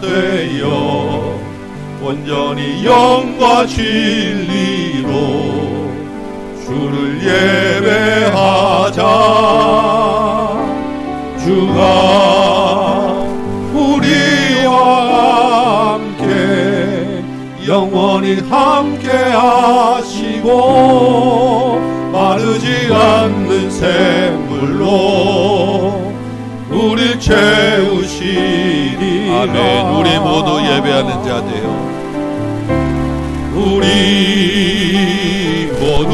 되어 온전히 영과 진리로 주를 예배하자. 주가 우리와 함께 영원히 함께 하시고 마르지 않는 샘물로 우리 채우시리라. 아멘. 우리 모두 예배하는 자 되어 우리 모두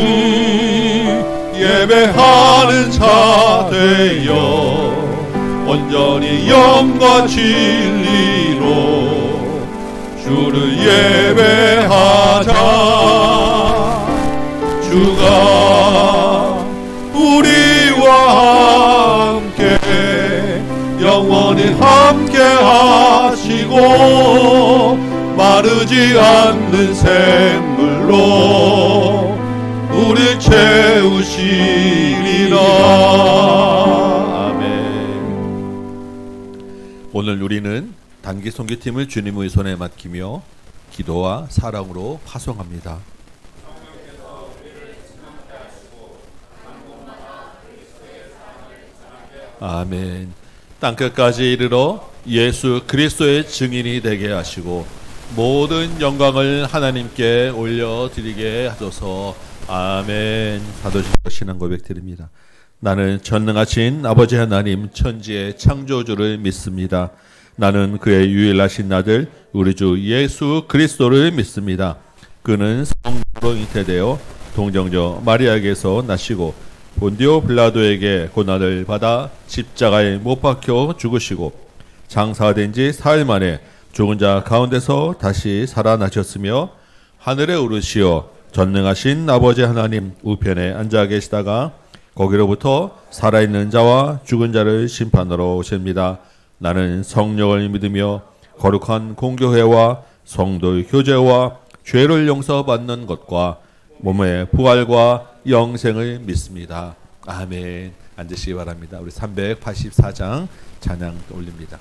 예배하는 자 되어 온전히 영과 진리로 주를 예배하자. 주가 우리와 함께 영원히 함께 하시고 마르지 않는 샘물로 우리 채우시리라. 아멘. 오늘 우리는 단기 선교팀을 주님의 손에 맡기며 기도와 사랑으로 파송합니다. 아멘. 땅끝까지 이르러 예수 그리스도의 증인이 되게 하시고 모든 영광을 하나님께 올려드리게 하소서. 아멘. 사도신경 신앙 고백 드립니다. 나는 전능하신 아버지 하나님 천지의 창조주를 믿습니다. 나는 그의 유일하신 아들 우리 주 예수 그리스도를 믿습니다. 그는 성령으로 잉태되어 동정녀 마리아에게서 나시고 본디오 빌라도에게 고난을 받아 십자가에 못 박혀 죽으시고 장사된 지 사흘 만에 죽은 자 가운데서 다시 살아나셨으며 하늘에 오르시어 전능하신 아버지 하나님 우편에 앉아 계시다가 거기로부터 살아있는 자와 죽은 자를 심판하러 오십니다. 나는 성령을 믿으며 거룩한 공교회와 성도의 교제와 죄를 용서받는 것과 몸의 부활과 영생을 믿습니다. 아멘. 앉으시기 바랍니다. 우리 384장 찬양 올립니다.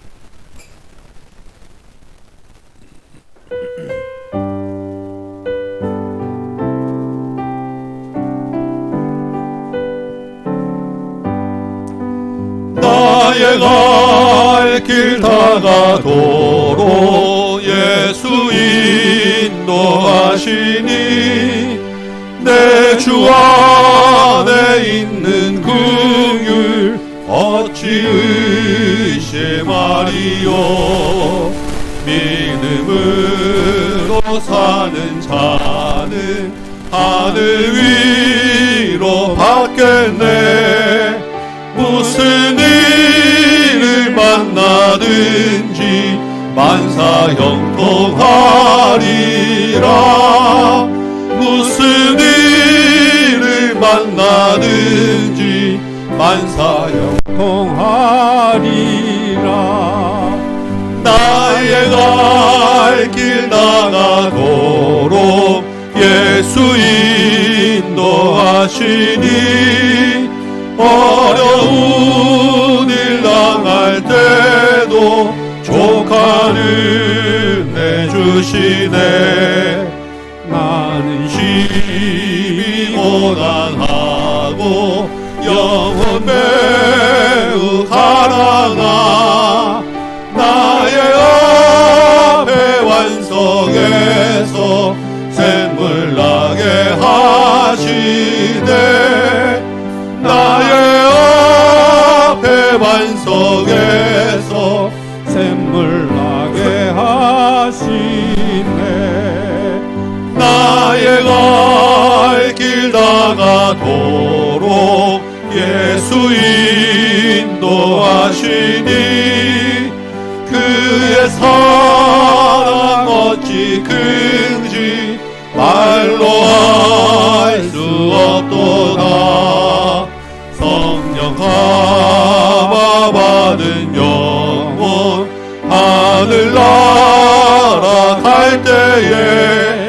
나의 갈 길 다가도록 예수 인도하시니 내 주 안에 있는 긍휼 어찌 의심하리요. 믿음으로 사는 자는 하늘 위로 받겠네. 무슨 일을 만나든지 만사 형통하리라. 무슨 일을 만나든지 만사 형통하리라. 나의 갈 길 나가도록 예수 인도하시니 어려운 일 당할 때도 족한 은혜 주시네. 나는 심히 고단하고 영혼 매우 가난하. 나의 앞에 완성해서 샘물 나게 하시되 나의 앞에 반석에서 샘물 나게 하시네. 나의 갈 길 다가도록 예수 인도하시니 그의 사랑 어찌 큰지 말로 알 수 없도다. 성령 감화 받은 영혼 하늘나라 갈 때에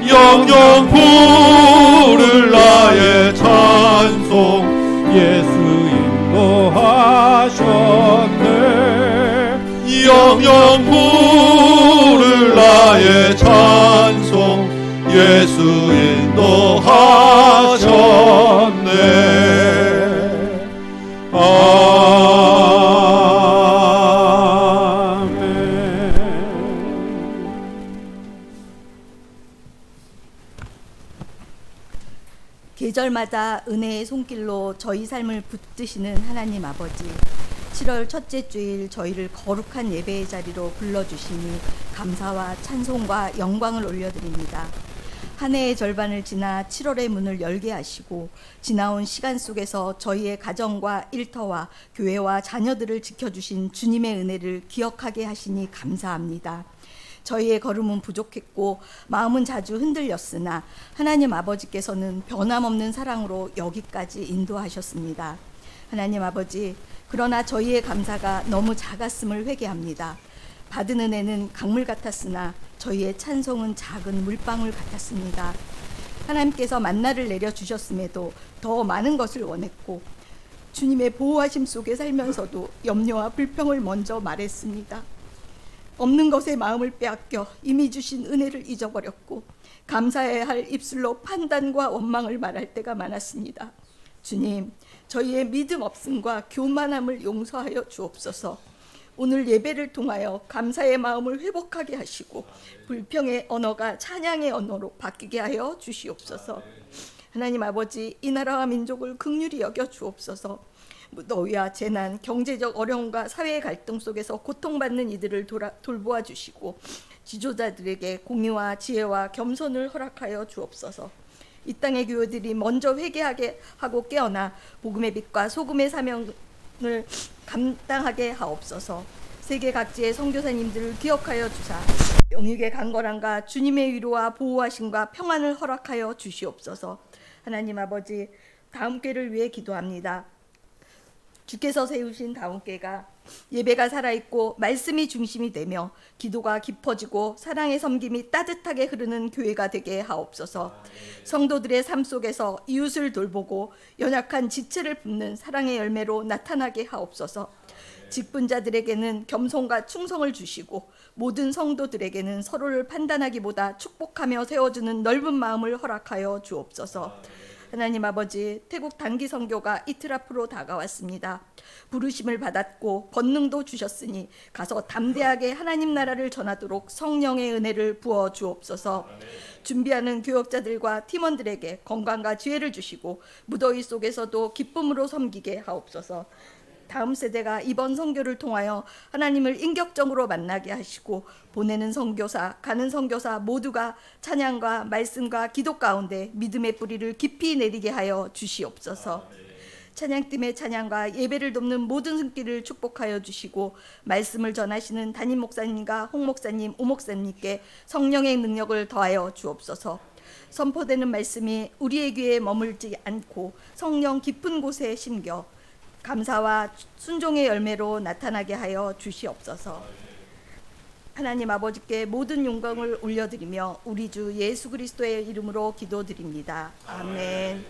영영 부를 나의 찬송 예수 인도하셨네. 영영 부를 계절마다 은혜의 손길로 저희 삶을 붙드시는 하나님 아버지, 7월 첫째 주일 저희를 거룩한 예배의 자리로 불러주시니 감사와 찬송과 영광을 올려드립니다. 한 해의 절반을 지나 7월의 문을 열게 하시고 지나온 시간 속에서 저희의 가정과 일터와 교회와 자녀들을 지켜주신 주님의 은혜를 기억하게 하시니 감사합니다. 저희의 걸음은 부족했고 마음은 자주 흔들렸으나 하나님 아버지께서는 변함없는 사랑으로 여기까지 인도하셨습니다. 하나님 아버지, 그러나 저희의 감사가 너무 작았음을 회개합니다. 받은 은혜는 강물 같았으나 저희의 찬송은 작은 물방울 같았습니다. 하나님께서 만나를 내려주셨음에도 더 많은 것을 원했고 주님의 보호하심 속에 살면서도 염려와 불평을 먼저 말했습니다. 없는 것에 마음을 빼앗겨 이미 주신 은혜를 잊어버렸고 감사해야 할 입술로 판단과 원망을 말할 때가 많았습니다. 주님, 저희의 믿음 없음과 교만함을 용서하여 주옵소서. 오늘 예배를 통하여 감사의 마음을 회복하게 하시고 불평의 언어가 찬양의 언어로 바뀌게 하여 주시옵소서. 하나님 아버지, 이 나라와 민족을 긍휼히 여겨 주옵소서. 무더위와 재난, 경제적 어려움과 사회의 갈등 속에서 고통받는 이들을 돌보아 주시고 지도자들에게 공의와 지혜와 겸손을 허락하여 주옵소서. 이 땅의 교회들이 먼저 회개하게 하고 깨어나 복음의 빛과 소금의 사명을 감당하게 하옵소서. 세계 각지의 선교사님들을 기억하여 주사 영육의 강건함과 주님의 위로와 보호하심과 평안을 허락하여 주시옵소서. 하나님 아버지, 다음 교회를 위해 기도합니다. 주께서 세우신 다음 교회가 예배가 살아있고 말씀이 중심이 되며 기도가 깊어지고 사랑의 섬김이 따뜻하게 흐르는 교회가 되게 하옵소서. 성도들의 삶 속에서 이웃을 돌보고 연약한 지체를 붓는 사랑의 열매로 나타나게 하옵소서. 직분자들에게는 겸손과 충성을 주시고 모든 성도들에게는 서로를 판단하기보다 축복하며 세워주는 넓은 마음을 허락하여 주옵소서. 하나님 아버지, 태국 단기 선교가 이틀 앞으로 다가왔습니다. 부르심을 받았고 권능도 주셨으니 가서 담대하게 하나님 나라를 전하도록 성령의 은혜를 부어 주옵소서. 준비하는 교역자들과 팀원들에게 건강과 지혜를 주시고 무더위 속에서도 기쁨으로 섬기게 하옵소서. 다음 세대가 이번 선교를 통하여 하나님을 인격적으로 만나게 하시고 보내는 선교사, 가는 선교사 모두가 찬양과 말씀과 기도 가운데 믿음의 뿌리를 깊이 내리게 하여 주시옵소서. 찬양팀의 찬양과 예배를 돕는 모든 손길을 축복하여 주시고 말씀을 전하시는 담임 목사님과 홍 목사님, 오 목사님께 성령의 능력을 더하여 주옵소서. 선포되는 말씀이 우리의 귀에 머물지 않고 성령 깊은 곳에 심겨 감사와 순종의 열매로 나타나게 하여 주시옵소서. 하나님 아버지께 모든 영광을 올려드리며 우리 주 예수 그리스도의 이름으로 기도드립니다. 아멘.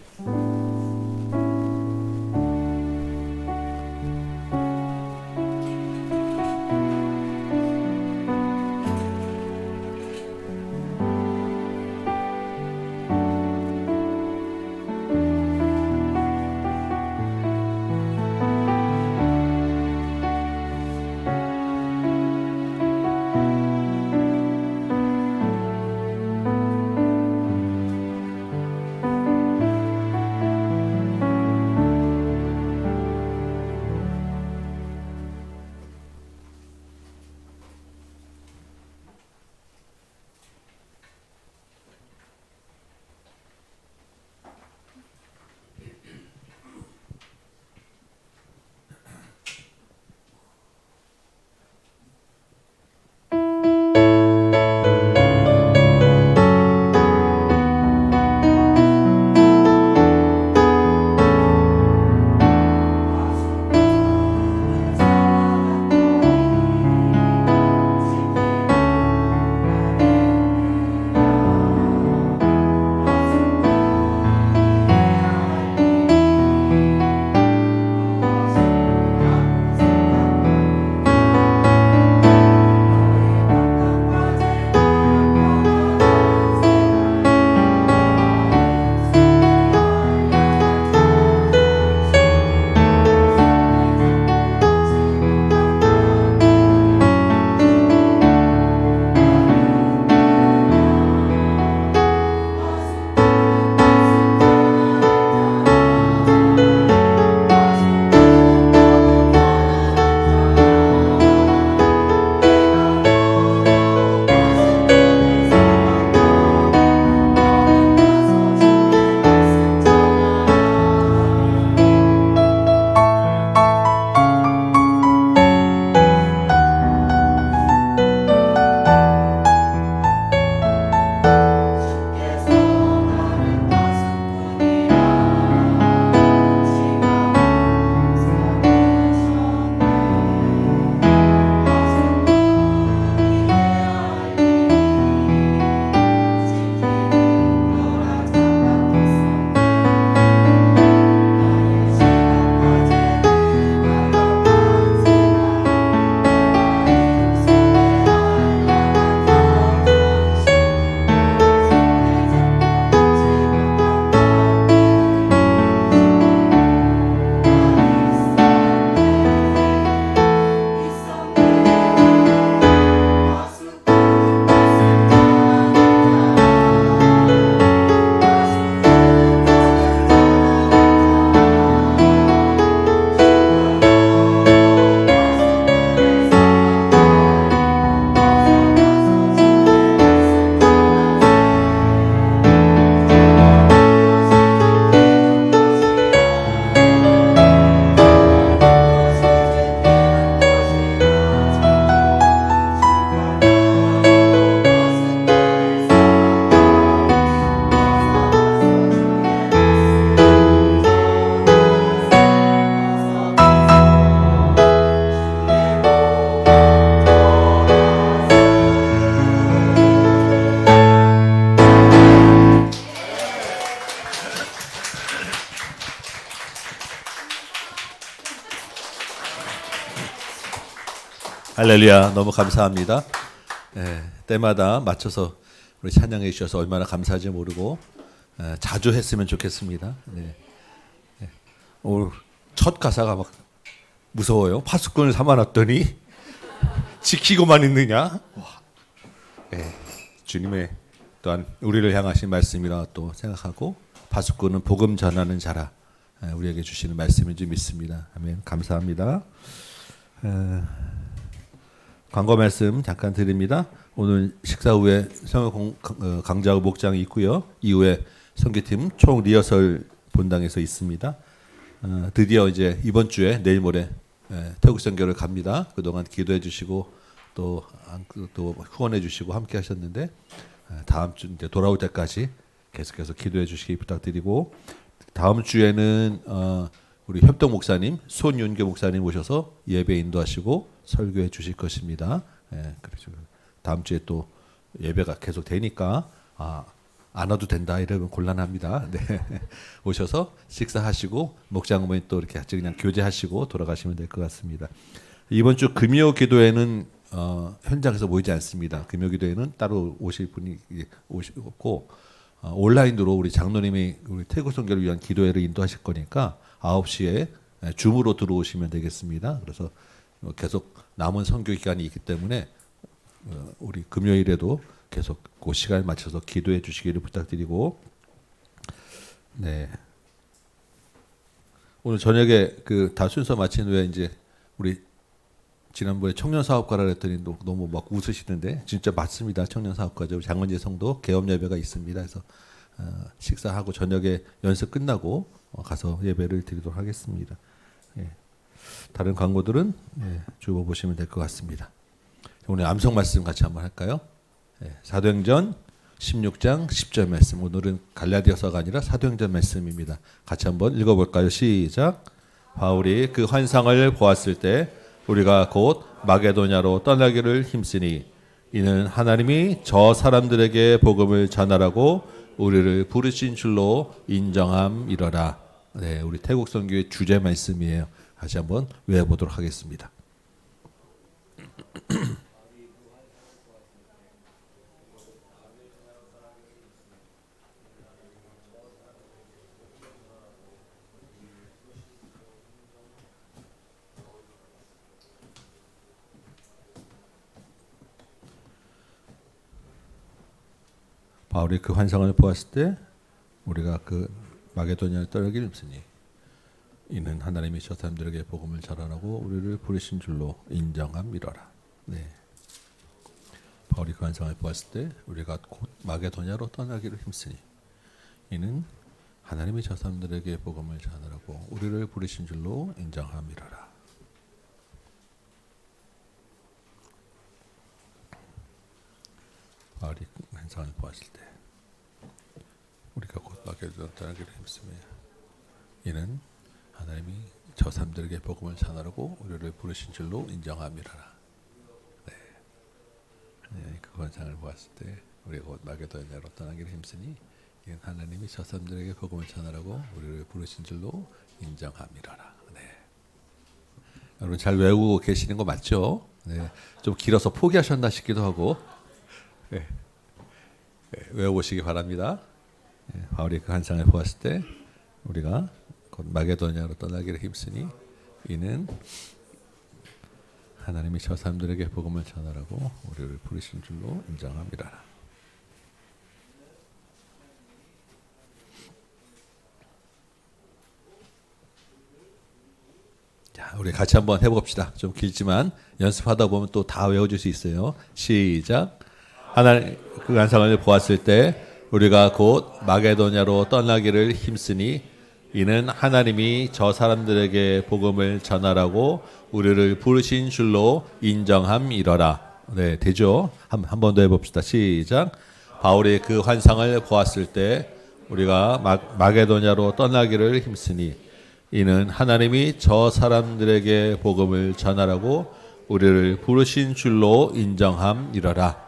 할렐루야. 너무 감사합니다. 때마다 맞춰서 우리 찬양해 주셔서 얼마나 감사한지 모르고 자주 했으면 좋겠습니다. 오늘 첫 가사가 막 무서워요. 파수꾼을 삼아놨더니 지키고만 있느냐? 주님의 또한 우리를 향하신 말씀이라 또 생각하고 파수꾼은 복음 전하는 자라 우리에게 주시는 말씀인 줄 믿습니다. 아멘. 감사합니다. 광고 말씀 잠깐 드립니다. 오늘 식사 후에 성역 강좌 목장이 있고요. 이후에 선교팀 총 리허설 본당에서 있습니다. 드디어 이제 이번 주에 내일 모레 태국 선교를 갑니다. 그동안 기도해 주시고 또 후원해 주시고 함께 하셨는데 다음 주 이제 돌아올 때까지 계속해서 기도해 주시기 부탁드리고 다음 주에는 우리 협동 목사님 손윤교 목사님 오셔서 예배 인도하시고 설교해 주실 것입니다. 그렇죠. 다음 주에 또 예배가 계속 되니까 안 와도 된다 이러면 곤란합니다. 오셔서 식사하시고 목장 어머니 또 이렇게 같이 그냥 교제하시고 돌아가시면 될 것 같습니다. 이번 주 금요 기도회는 현장에서 모이지 않습니다. 금요 기도회는 따로 오실 분이 오시고 온라인으로 우리 장로님이 우리 태국 선교를 위한 기도회를 인도하실 거니까 9시에 줌으로 들어오시면 되겠습니다. 그래서 계속 남은 선교 기간이 있기 때문에 우리 금요일에도 계속 그 시간에 맞춰서 기도해 주시기를 부탁드리고 오늘 저녁에 그 다 순서 마친 후에 이제 우리 지난번에 청년 사업가라 했더니 너무 막 웃으시는데 진짜 맞습니다. 청년 사업가죠. 장원재 성도 개업 예배가 있습니다. 그래서 식사하고 저녁에 연습 끝나고 가서 예배를 드리도록 하겠습니다. 다른 광고들은 주워 보시면 될 것 같습니다. 오늘 암송 말씀 같이 한번 할까요? 사도행전 16장 10절 말씀. 오늘은 갈라디아서가 아니라 사도행전 말씀입니다. 같이 한번 읽어볼까요? 시작. 바울이 그 환상을 보았을 때 우리가 곧 마게도냐로 떠나기를 힘쓰니 이는 하나님이 저 사람들에게 복음을 전하라고 우리를 부르신 줄로 인정함이러라. 우리 태국 선교의 주제 말씀이에요. 다시 한번 외워보도록 하겠습니다. 바울이 그 환상을 보았을 때 우리가 그 마게도냐를 떠나기를 힘쓰니 이는 하나님이 저 사람들에게 복음을 전하라고 우리를 부르신 줄로 인정함이러라. 바울이 그 환상을 보았을 때 우리가 곧 마게도냐로 떠나기를 힘쓰니 이는 하나님이 저 사람들에게 복음을 전하라고 우리를 부르신 줄로 인정함이러라. 바울이 그 환상을 보았을 때 우리가 곧 마게도냐로 떠나기를 힘쓰며 이는 하나님이 저 사람들에게 복음을 전하라고 우리를 부르신 줄로 인정함이라라. 그 환상을 보았을 때 우리가 곧 마게도냐로 떠나기를 힘쓰니 이는 하나님이 저 사람들에게 복음을 전하라고 우리를 부르신 줄로 인정함이라라. 여러분 잘 외우고 계시는 거 맞죠? 좀 길어서 포기하셨나 싶기도 하고 외워보시기 바랍니다. 바울이 그 환상을 보았을 때 우리가 곧 마게도냐로 떠나기를 힘쓰니 이는 하나님이 저 사람들에게 복음을 전하라고 우리를 부르신 줄로 인정함이라. 자, 우리 같이 한번 해봅시다. 좀 길지만 연습하다 보면 또 다 외워줄 수 있어요. 시작. 하나님 그 환상을 보았을 때 우리가 곧 마게도냐로 떠나기를 힘쓰니 이는 하나님이 저 사람들에게 복음을 전하라고 우리를 부르신 줄로 인정함이러라. 되죠? 한 번 더 해봅시다. 시작. 바울이 그 환상을 보았을 때 우리가 마게도냐로 떠나기를 힘쓰니 이는 하나님이 저 사람들에게 복음을 전하라고 우리를 부르신 줄로 인정함이러라.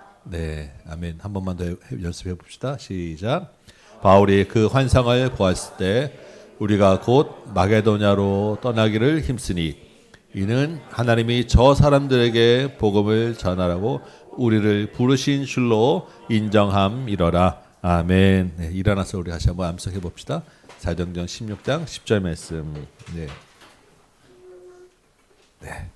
아멘. 한 번만 더 연습해 봅시다. 시작. 바울이 그 환상을 보았을 때 우리가 곧 마게도냐로 떠나기를 힘쓰니 이는 하나님이 저 사람들에게 복음을 전하라고 우리를 부르신 줄로 인정함이러라. 아멘. 네, 일어나서 우리 다시 한번 암송해 봅시다. 사도행전 16장 10절 말씀. 네. 네.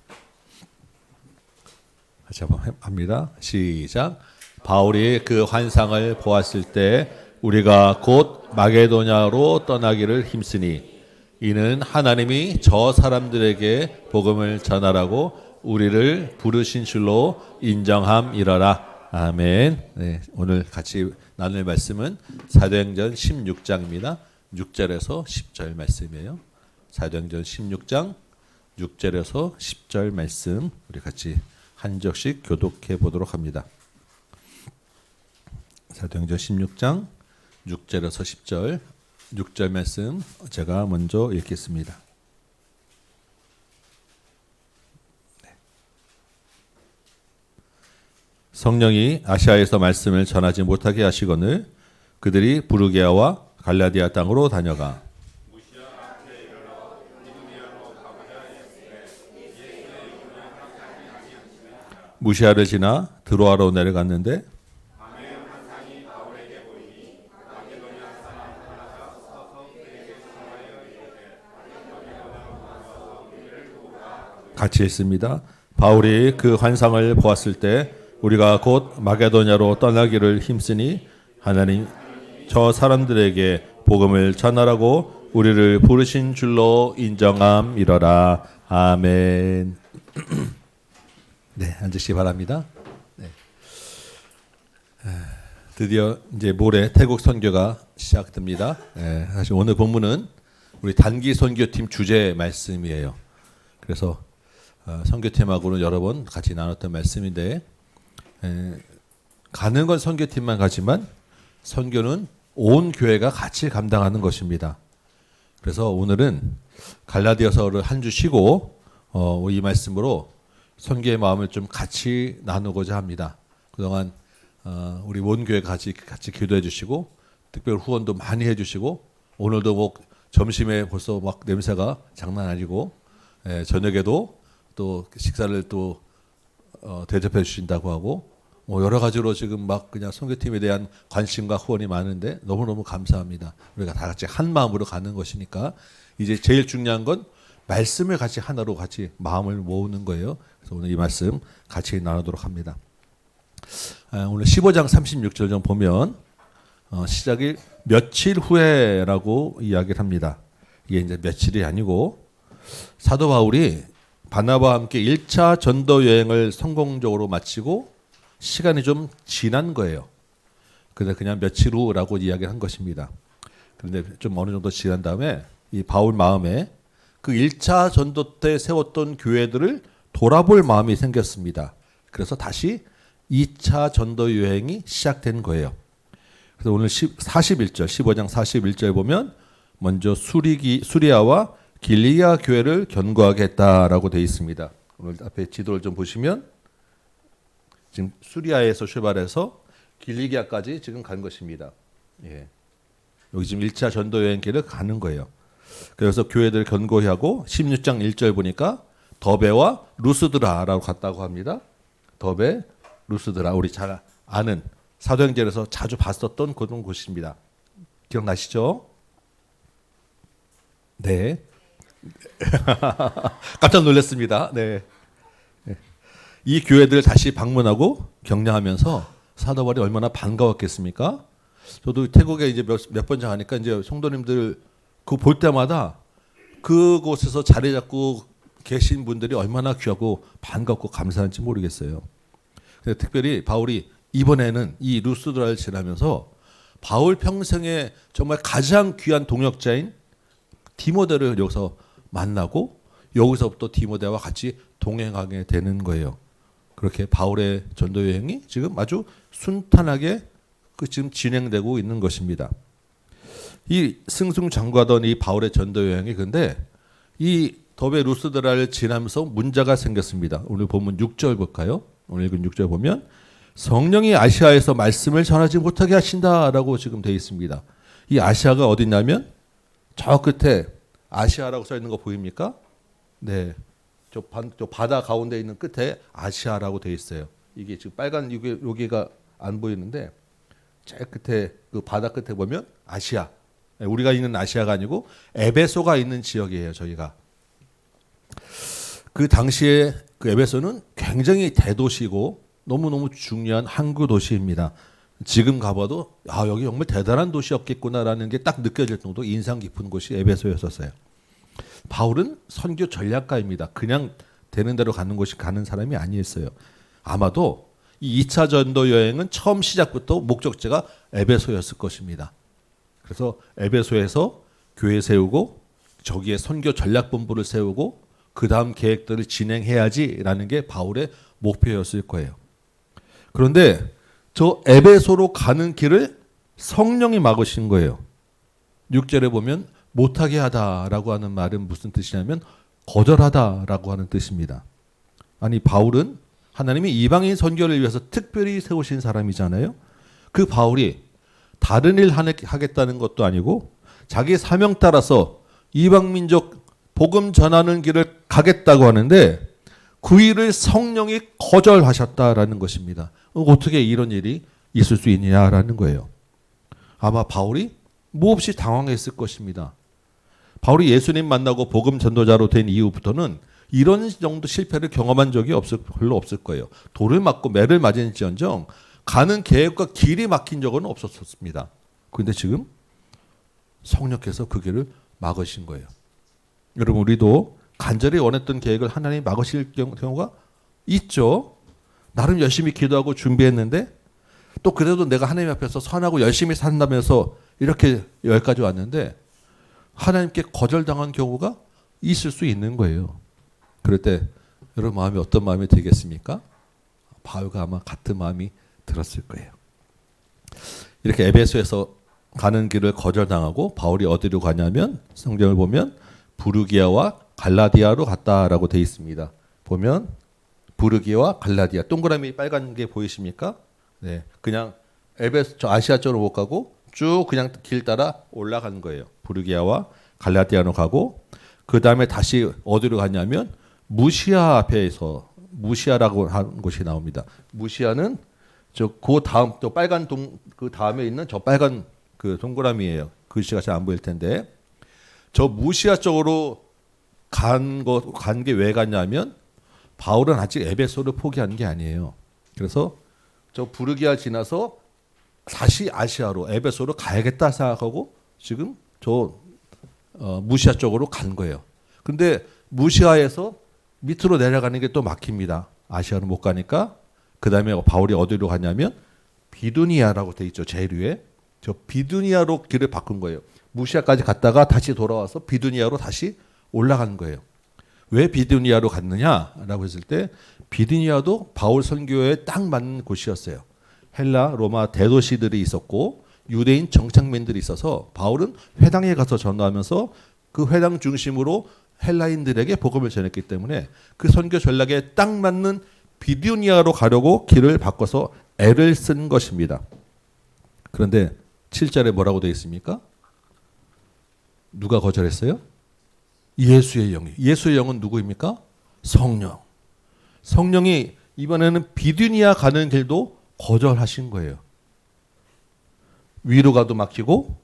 다시 한번 합니다. 시작. 바울이 그 환상을 보았을 때 우리가 곧 마게도냐로 떠나기를 힘쓰니 이는 하나님이 저 사람들에게 복음을 전하라고 우리를 부르신 줄로 인정함이러라. 아멘. 네, 오늘 같이 나눌 말씀은 사도행전 16장입니다. 6절에서 10절 말씀이에요. 사도행전 16장 6절에서 10절 말씀 우리 같이 한 절씩 교독해 보도록 합니다. 사도행전 16장 6절에서 10절 6절 말씀 제가 먼저 읽겠습니다. 성령이 아시아에서 말씀을 전하지 못하게 하시거늘 그들이 부르게아와 갈라디아 땅으로 다녀가 무시아를 지나 드로아로 내려갔는데 같이 있습니다. 바울이 그 환상을 보았을 때 우리가 곧 마게도냐로 떠나기를 힘쓰니 하나님 저 사람들에게 복음을 전하라고 우리를 부르신 줄로 인정함이러라. 아멘. 네, 앉으시기 바랍니다. 네. 드디어 이제 모레 태국 선교가 시작됩니다. 네, 사실 오늘 본문은 우리 단기 선교팀 주제 말씀이에요. 그래서 선교팀하고는 여러 번 같이 나눴던 말씀인데 가는 건 선교팀만 가지만 선교는 온 교회가 같이 감당하는 것입니다. 그래서 오늘은 갈라디아서를 한 주 쉬고 이 말씀으로 선교의 마음을 좀 같이 나누고자 합니다. 그동안 우리 온 교회 같이 기도해 주시고 특별 후원도 많이 해주시고 오늘도 뭐 점심에 벌써 막 냄새가 장난 아니고 저녁에도 또 식사를 또 대접해 주신다고 하고 뭐 여러 가지로 지금 막 그냥 선교팀에 대한 관심과 후원이 많은데 너무너무 감사합니다. 우리가 다 같이 한 마음으로 가는 것이니까 이제 제일 중요한 건 말씀을 같이 하나로 같이 마음을 모으는 거예요. 그래서 오늘 이 말씀 같이 나누도록 합니다. 오늘 15장 36절 좀 보면 시작이 며칠 후에라고 이야기를 합니다. 이게 이제 며칠이 아니고 사도 바울이 바나바와 함께 1차 전도 여행을 성공적으로 마치고 시간이 좀 지난 거예요. 그래서 그냥 며칠 후라고 이야기한 것입니다. 그런데 좀 어느 정도 지난 다음에 이 바울 마음에 그 1차 전도 때 세웠던 교회들을 돌아볼 마음이 생겼습니다. 그래서 다시 2차 전도 여행이 시작된 거예요. 그래서 오늘 41절, 15장 41절 보면 먼저 수리아와 길리아 교회를 견고하게 했다라고 되어 있습니다. 오늘 앞에 지도를 좀 보시면 지금 수리아에서 출발해서 길리기아까지 지금 간 것입니다. 예. 여기 지금 1차 전도 여행길을 가는 거예요. 그래서 교회들 견고히 하고 16장 1절 보니까 더베와 루스드라라고 갔다고 합니다. 더베, 루스드라 우리 잘 아는 사도행전에서 자주 봤었던 그런 곳입니다. 기억나시죠? 네. 깜짝 놀랐습니다. 네. 이 교회들을 다시 방문하고 격려하면서 사도 바울이 얼마나 반가웠겠습니까? 저도 태국에 이제 몇 번 가니까 이제 성도님들 그 볼 때마다 그곳에서 자리 잡고 계신 분들이 얼마나 귀하고 반갑고 감사한지 모르겠어요. 특별히 바울이 이번에는 이 루스드라를 지나면서 바울 평생에 정말 가장 귀한 동역자인 디모데를 여기서 만나고 여기서부터 디모데와 같이 동행하게 되는 거예요. 그렇게 바울의 전도 여행이 지금 아주 순탄하게 지금 진행되고 있는 것입니다. 이 승승장구하던 이 바울의 전도 여행이 근데 이 더베 루스드라를 지나면서 문제가 생겼습니다. 오늘 본문 6절 볼까요? 오늘 읽은 6절 보면 성령이 아시아에서 말씀을 전하지 못하게 하신다라고 지금 되어 있습니다. 이 아시아가 어디냐면 저 끝에 아시아라고 써 있는 거 보입니까? 네, 저 바다 가운데 있는 끝에 아시아라고 되어 있어요. 이게 지금 빨간 여기가 안 보이는데 제일 끝에 그 바다 끝에 보면 아시아. 우리가 있는 아시아가 아니고 에베소가 있는 지역이에요. 저희가 그 당시에 그 에베소는 굉장히 대도시고 너무너무 중요한 항구 도시입니다. 지금 가봐도 여기 정말 대단한 도시였겠구나라는 게 딱 느껴질 정도 인상 깊은 곳이 에베소였었어요. 바울은 선교 전략가입니다. 그냥 되는 대로 가는 사람이 아니었어요. 아마도 이 2차 전도 여행은 처음 시작부터 목적지가 에베소였을 것입니다. 그래서 에베소에서 교회 세우고 저기에 선교 전략본부를 세우고 그 다음 계획들을 진행해야지라는 게 바울의 목표였을 거예요. 그런데 저 에베소로 가는 길을 성령이 막으신 거예요. 6절에 보면 못하게 하다라고 하는 말은 무슨 뜻이냐면 거절하다라고 하는 뜻입니다. 아니 바울은 하나님이 이방인 선교를 위해서 특별히 세우신 사람이잖아요. 그 바울이 다른 일 하겠다는 것도 아니고 자기 사명 따라서 이방 민족 복음 전하는 길을 가겠다고 하는데 그 일을 성령이 거절하셨다라는 것입니다. 어떻게 이런 일이 있을 수 있냐라는 거예요. 아마 바울이 몹시 당황했을 것입니다. 바울이 예수님 만나고 복음 전도자로 된 이후부터는 이런 정도 실패를 경험한 적이 별로 없을 거예요. 돌을 맞고 매를 맞은지언정 가는 계획과 길이 막힌 적은 없었습니다. 그런데 지금 성령께서 그 길을 막으신 거예요. 여러분 우리도 간절히 원했던 계획을 하나님이 막으실 경우가 있죠. 나름 열심히 기도하고 준비했는데 또 그래도 내가 하나님 앞에서 선하고 열심히 산다면서 이렇게 여기까지 왔는데 하나님께 거절당한 경우가 있을 수 있는 거예요. 그럴 때 여러분 마음이 어떤 마음이 되겠습니까? 바울과 아마 같은 마음이 들었을 거예요. 이렇게 에베소에서 가는 길을 거절당하고 바울이 어디로 가냐면 성경을 보면 부르기아와 갈라디아로 갔다라고 되어 있습니다. 보면 부르기아와 갈라디아 동그라미 빨간 게 보이십니까? 네, 그냥 에베소 저 아시아 쪽으로 못 가고 쭉 그냥 길 따라 올라간 거예요. 부르기아와 갈라디아로 가고 그 다음에 다시 어디로 갔냐면 무시아 앞에서 무시아라고 하는 곳이 나옵니다. 무시아는 그 다음 또 빨간 그 다음에 있는 저 빨간 그 동그라미예요. 글씨가 잘 안 보일 텐데 저 무시아 쪽으로 간 게 왜 갔냐면 바울은 아직 에베소를 포기한 게 아니에요. 그래서 저 부르기아 지나서 다시 아시아로 에베소로 가야겠다 생각하고 지금 저 무시아 쪽으로 간 거예요. 근데 무시아에서 밑으로 내려가는 게 또 막힙니다. 아시아로 못 가니까 그 다음에 바울이 어디로 가냐면 비두니아라고 돼 있죠. 제일 위에 저 비두니아로 길을 바꾼 거예요. 무시아까지 갔다가 다시 돌아와서 비두니아로 다시 올라간 거예요. 왜 비두니아로 갔느냐라고 했을 때 비두니아도 바울 선교에 딱 맞는 곳이었어요. 헬라, 로마 대도시들이 있었고 유대인 정착민들이 있어서 바울은 회당에 가서 전도하면서 그 회당 중심으로 헬라인들에게 복음을 전했기 때문에 그 선교 전략에 딱 맞는 비두니아로 가려고 길을 바꿔서 애를 쓴 것입니다. 그런데 7절에 뭐라고 되어 있습니까? 누가 거절했어요? 예수의 영이. 예수의 영은 누구입니까? 성령. 성령이 이번에는 비두니아 가는 길도 거절하신 거예요. 위로 가도 막히고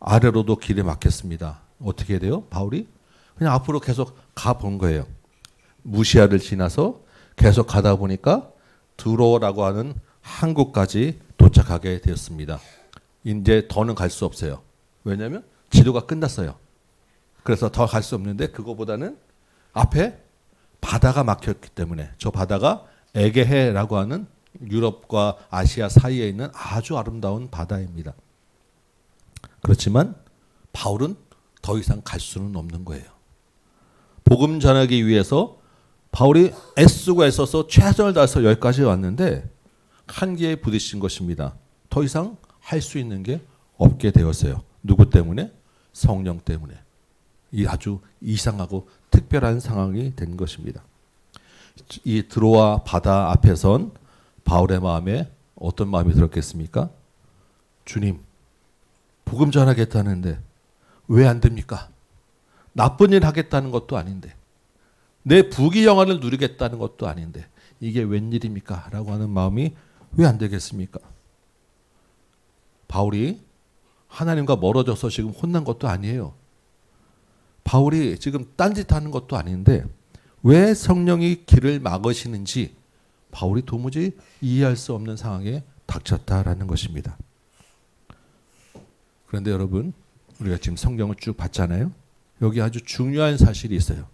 아래로도 길이 막혔습니다. 어떻게 돼요? 바울이 그냥 앞으로 계속 가본 거예요. 무시아를 지나서 계속 가다 보니까 드로라고 하는 항구까지 도착하게 되었습니다. 이제 더는 갈 수 없어요. 왜냐하면 지도가 끝났어요. 그래서 더 갈 수 없는데 그거보다는 앞에 바다가 막혔기 때문에 저 바다가 에게해라고 하는 유럽과 아시아 사이에 있는 아주 아름다운 바다입니다. 그렇지만 바울은 더 이상 갈 수는 없는 거예요. 복음 전하기 위해서 바울이 애쓰고 애써서 최선을 다해서 여기까지 왔는데 한계에 부딪힌 것입니다. 더 이상 할 수 있는 게 없게 되었어요. 누구 때문에? 성령 때문에. 이 아주 이상하고 특별한 상황이 된 것입니다. 이 드로아 바다 앞에선 바울의 마음에 어떤 마음이 들었겠습니까? 주님, 복음 전하겠다는데 왜 안 됩니까? 나쁜 일 하겠다는 것도 아닌데 내 부귀 영화를 누리겠다는 것도 아닌데 이게 웬일입니까? 라고 하는 마음이 왜 안 되겠습니까? 바울이 하나님과 멀어져서 지금 혼난 것도 아니에요. 바울이 지금 딴짓하는 것도 아닌데 왜 성령이 길을 막으시는지 바울이 도무지 이해할 수 없는 상황에 닥쳤다라는 것입니다. 그런데 여러분, 우리가 지금 성경을 쭉 봤잖아요. 여기 아주 중요한 사실이 있어요.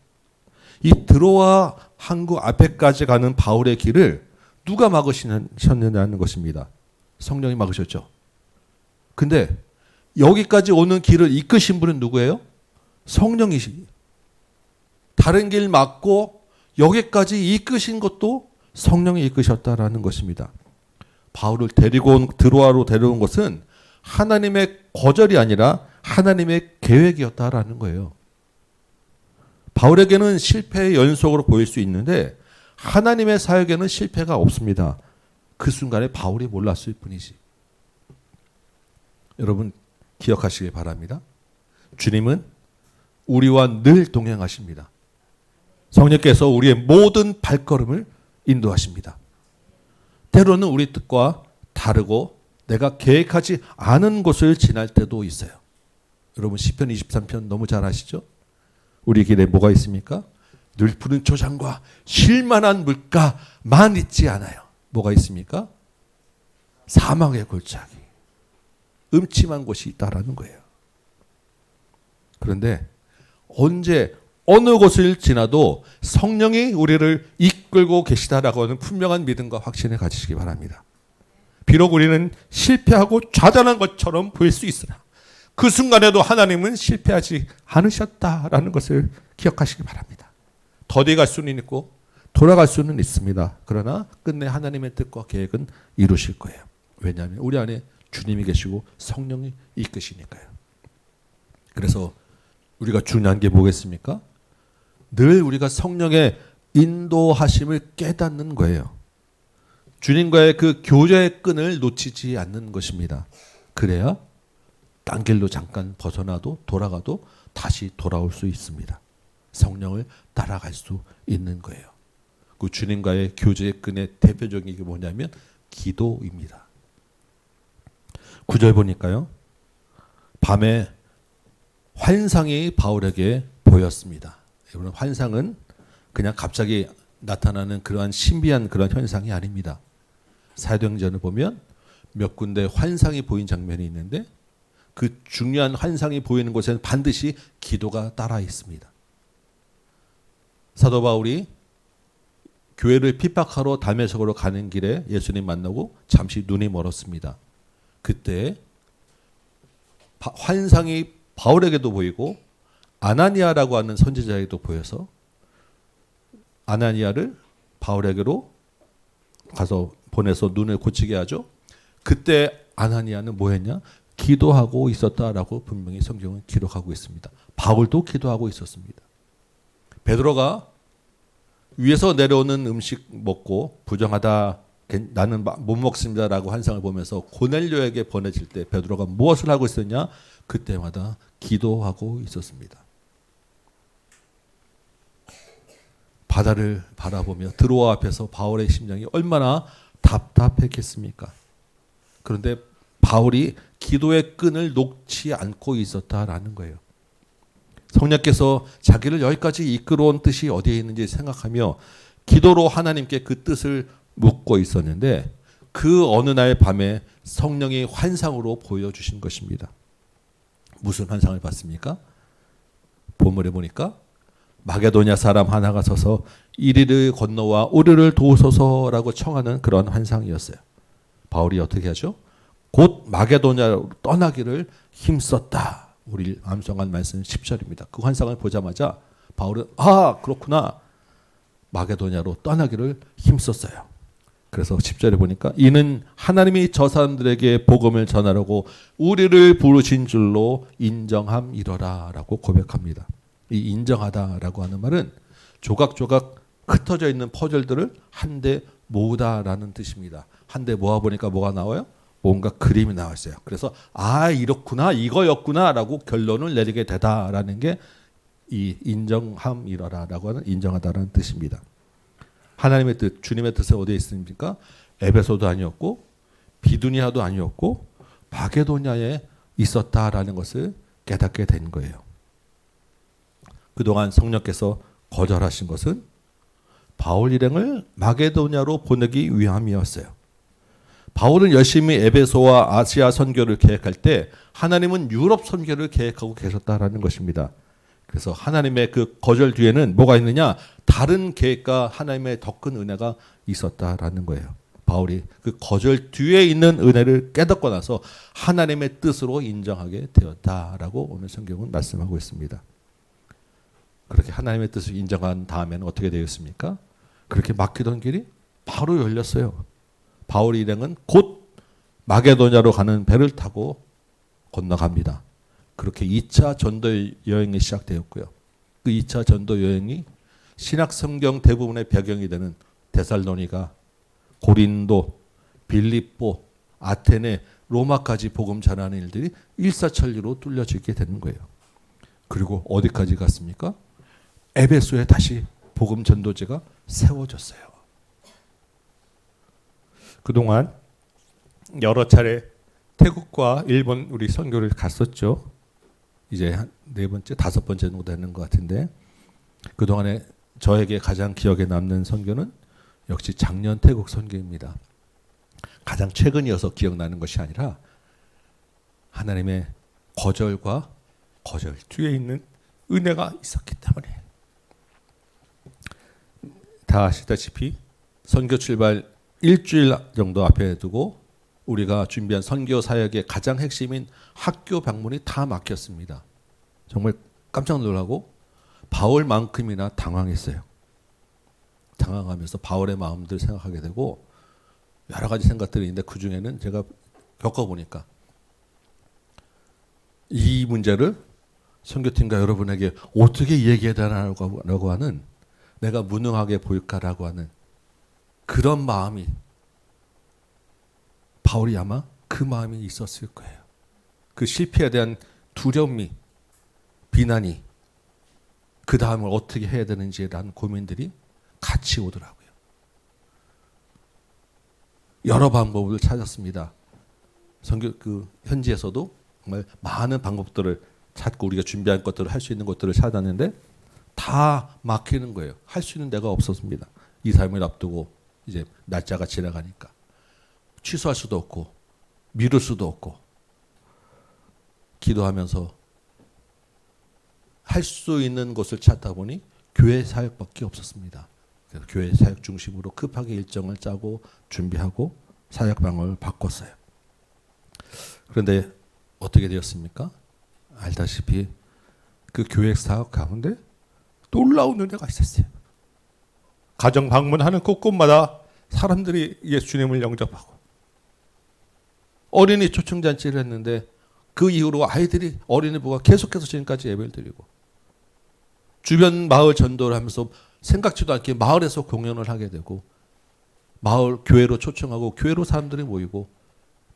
이 드로아 항구 앞에까지 가는 바울의 길을 누가 막으셨느냐는 것입니다. 성령이 막으셨죠. 근데 여기까지 오는 길을 이끄신 분은 누구예요? 성령이시. 다른 길 막고 여기까지 이끄신 것도 성령이 이끄셨다라는 것입니다. 바울을 데리고 온 드로아로 데려온 것은 하나님의 거절이 아니라 하나님의 계획이었다라는 거예요. 바울에게는 실패의 연속으로 보일 수 있는데 하나님의 사역에는 실패가 없습니다. 그 순간에 바울이 몰랐을 뿐이지. 여러분 기억하시기 바랍니다. 주님은 우리와 늘 동행하십니다. 성령께서 우리의 모든 발걸음을 인도하십니다. 때로는 우리 뜻과 다르고 내가 계획하지 않은 곳을 지날 때도 있어요. 여러분 시편 23편 너무 잘 아시죠? 우리 길에 뭐가 있습니까? 늘 푸른 초장과 쉴만한 물가만 있지 않아요. 뭐가 있습니까? 사망의 골짜기, 음침한 곳이 있다라는 거예요. 그런데 언제 어느 곳을 지나도 성령이 우리를 이끌고 계시다라고 하는 분명한 믿음과 확신을 가지시기 바랍니다. 비록 우리는 실패하고 좌절한 것처럼 보일 수 있으나 그 순간에도 하나님은 실패하지 않으셨다라는 것을 기억하시기 바랍니다. 더디 갈 수는 있고 돌아갈 수는 있습니다. 그러나 끝내 하나님의 뜻과 계획은 이루실 거예요. 왜냐하면 우리 안에 주님이 계시고 성령이 이끄시니까요. 그래서 우리가 중요한 게 뭐겠습니까? 늘 우리가 성령의 인도하심을 깨닫는 거예요. 주님과의 그 교제의 끈을 놓치지 않는 것입니다. 그래야 딴 길로 잠깐 벗어나도 돌아가도 다시 돌아올 수 있습니다. 성령을 따라갈 수 있는 거예요. 그 주님과의 교제의 끈의 대표적인 게 뭐냐면 기도입니다. 9절 보니까요. 밤에 환상이 바울에게 보였습니다. 여러분 환상은 그냥 갑자기 나타나는 그러한 신비한 그런 현상이 아닙니다. 사도행전을 보면 몇 군데 환상이 보인 장면이 있는데 그 중요한 환상이 보이는 곳에는 반드시 기도가 따라 있습니다. 사도 바울이 교회를 핍박하러 다메섹으로 가는 길에 예수님 만나고 잠시 눈이 멀었습니다. 그때 환상이 바울에게도 보이고 아나니아라고 하는 선지자에게도 보여서 아나니아를 바울에게로 가서 보내서 눈을 고치게 하죠. 그때 아나니아는 뭐 했냐? 기도하고 있었다라고 분명히 성경은 기록하고 있습니다. 바울도 기도하고 있었습니다. 베드로가 위에서 내려오는 음식 먹고 부정하다 나는 못 먹습니다라고 환상을 보면서 고넬료에게 보내질 때 베드로가 무엇을 하고 있었냐? 그때마다 기도하고 있었습니다. 바다를 바라보며 드로아 앞에서 바울의 심정이 얼마나 답답했겠습니까? 그런데 바울이 기도의 끈을 놓지 않고 있었다라는 거예요. 성령께서 자기를 여기까지 이끌어온 뜻이 어디에 있는지 생각하며 기도로 하나님께 그 뜻을 묻고 있었는데 그 어느 날 밤에 성령이 환상으로 보여주신 것입니다. 무슨 환상을 봤습니까? 본문에 보니까 마게도냐 사람 하나가 서서 이리를 건너와 우리를 도우소서라고 청하는 그런 환상이었어요. 바울이 어떻게 하죠? 곧 마게도냐로 떠나기를 힘썼다. 우리 암송한 말씀 10절입니다. 그 환상을 보자마자 바울은 그렇구나. 마게도냐로 떠나기를 힘썼어요. 그래서 10절에 보니까 이는 하나님이 저 사람들에게 복음을 전하려고 우리를 부르신 줄로 인정함이러라 라고 고백합니다. 이 인정하다라고 하는 말은 조각조각 흩어져 있는 퍼즐들을 한데 모으다라는 뜻입니다. 한데 모아보니까 뭐가 나와요? 뭔가 그림이 나왔어요. 그래서 이렇구나 이거였구나 라고 결론을 내리게 되다라는 게 이 인정함이라라고 하는 인정하다라는 뜻입니다. 하나님의 뜻, 주님의 뜻은 어디에 있습니까? 에베소도 아니었고 비두니아도 아니었고 마게도냐에 있었다라는 것을 깨닫게 된 거예요. 그동안 성령께서 거절하신 것은 바울 일행을 마게도냐로 보내기 위함이었어요. 바울은 열심히 에베소와 아시아 선교를 계획할 때 하나님은 유럽 선교를 계획하고 계셨다라는 것입니다. 그래서 하나님의 그 거절 뒤에는 뭐가 있느냐? 다른 계획과 하나님의 더 큰 은혜가 있었다라는 거예요. 바울이 그 거절 뒤에 있는 은혜를 깨닫고 나서 하나님의 뜻으로 인정하게 되었다라고 오늘 성경은 말씀하고 있습니다. 그렇게 하나님의 뜻을 인정한 다음에는 어떻게 되었습니까? 그렇게 막히던 길이 바로 열렸어요. 바울 일행은 곧 마게도냐로 가는 배를 타고 건너갑니다. 그렇게 2차 전도 여행이 시작되었고요. 그 2차 전도 여행이 신약 성경 대부분의 배경이 되는 데살로니가, 고린도, 빌립보, 아테네, 로마까지 복음 전하는 일들이 일사천리로 뚫려지게 되는 거예요. 그리고 어디까지 갔습니까? 에베소에 다시 복음 전도제가 세워졌어요. 그동안 여러 차례 태국과 일본 우리 선교를 갔었죠. 이제 한 4번째, 5번째 정도 되는 것 같은데 그동안에 저에게 가장 기억에 남는 선교는 역시 작년 태국 선교입니다. 가장 최근이어서 기억나는 것이 아니라 하나님의 거절과 거절 뒤에 있는 은혜가 있었기 때문에. 다 아시다시피 선교 출발 일주일 정도 앞에 두고 우리가 준비한 선교 사역의 가장 핵심인 학교 방문이 다 막혔습니다. 정말 깜짝 놀라고 바울만큼이나 당황했어요. 당황하면서 바울의 마음들 생각하게 되고 여러 가지 생각들이 있는데 그 중에는 제가 겪어보니까 이 문제를 선교팀과 여러분에게 어떻게 얘기해야 되나라고 하는 내가 무능하게 보일까라고 하는 그런 마음이 바울이 아마 그 마음이 있었을 거예요. 그 실패에 대한 두려움이 비난이 그 다음을 어떻게 해야 되는지라는 고민들이 같이 오더라고요. 여러 방법을 찾았습니다. 선교 그 현지에서도 정말 많은 방법들을 찾고 우리가 준비한 것들을 할 수 있는 것들을 찾았는데 다 막히는 거예요. 할 수 있는 데가 없었습니다. 이 삶을 앞두고 이제 날짜가 지나가니까 취소할 수도 없고 미룰 수도 없고 기도하면서 할 수 있는 곳을 찾다 보니 교회 사역밖에 없었습니다. 그래서 교회 사역 중심으로 급하게 일정을 짜고 준비하고 사역 방을 바꿨어요. 그런데 어떻게 되었습니까? 알다시피 그 교회 사역 가운데 놀라운 은혜가 있었어요. 가정 방문하는 곳곳마다 사람들이 예수님을 영접하고 어린이 초청잔치를 했는데 그 이후로 아이들이 어린이 부가 계속해서 지금까지 예배를 드리고 주변 마을 전도를 하면서 생각지도 않게 마을에서 공연을 하게 되고 마을 교회로 초청하고 교회로 사람들이 모이고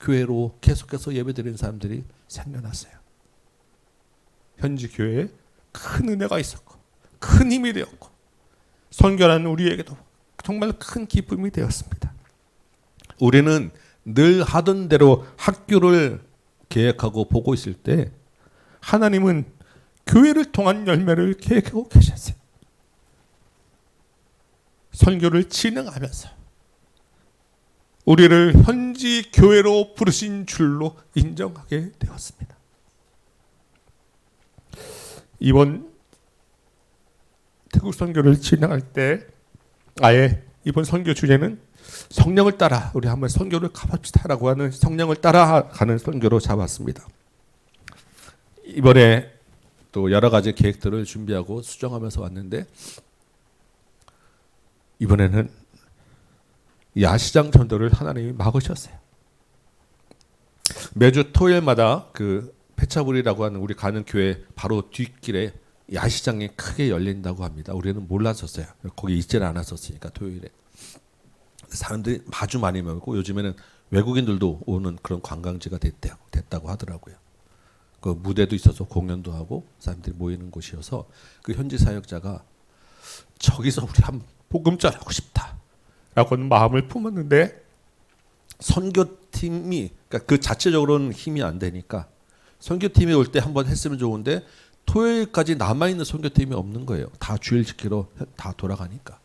교회로 계속해서 예배 드리는 사람들이 생겨났어요. 현지 교회에 큰 은혜가 있었고 큰 힘이 되었고 선교하는 우리에게도 정말 큰 기쁨이 되었습니다. 우리는 늘 하던 대로 학교를 계획하고 보고 있을 때 하나님은 교회를 통한 열매를 계획하고 계셨어요. 선교를 진행하면서 우리를 현지 교회로 부르신 줄로 인정하게 되었습니다. 이번 태국 선교를 진행할 때 아예 이번 선교 주제는 성령을 따라 우리 한번 선교를 가봅시다라고 하는 성령을 따라가는 선교로 잡았습니다. 이번에 또 여러 가지 계획들을 준비하고 수정하면서 왔는데 이번에는 야시장 전도를 하나님이 막으셨어요. 매주 토요일마다 그 페차불이라고 하는 우리 가는 교회 바로 뒷길에 야시장이 크게 열린다고 합니다. 우리는 몰랐었어요. 거기 있지는 않았었으니까 토요일에. 사람들이 아주 많이 모이고 요즘에는 외국인들도 오는 그런 관광지가 됐다고 하더라고요. 그 무대도 있어서 공연도 하고 사람들이 모이는 곳이어서 그 현지 사역자가 저기서 우리 한번 복음 전하고 싶다라고는 마음을 품었는데 선교팀이 그러니까 그 자체적으로는 힘이 안 되니까 선교팀이 올 때 한번 했으면 좋은데 토요일까지 남아있는 선교팀이 없는 거예요. 다 주일 지키러 다 돌아가니까.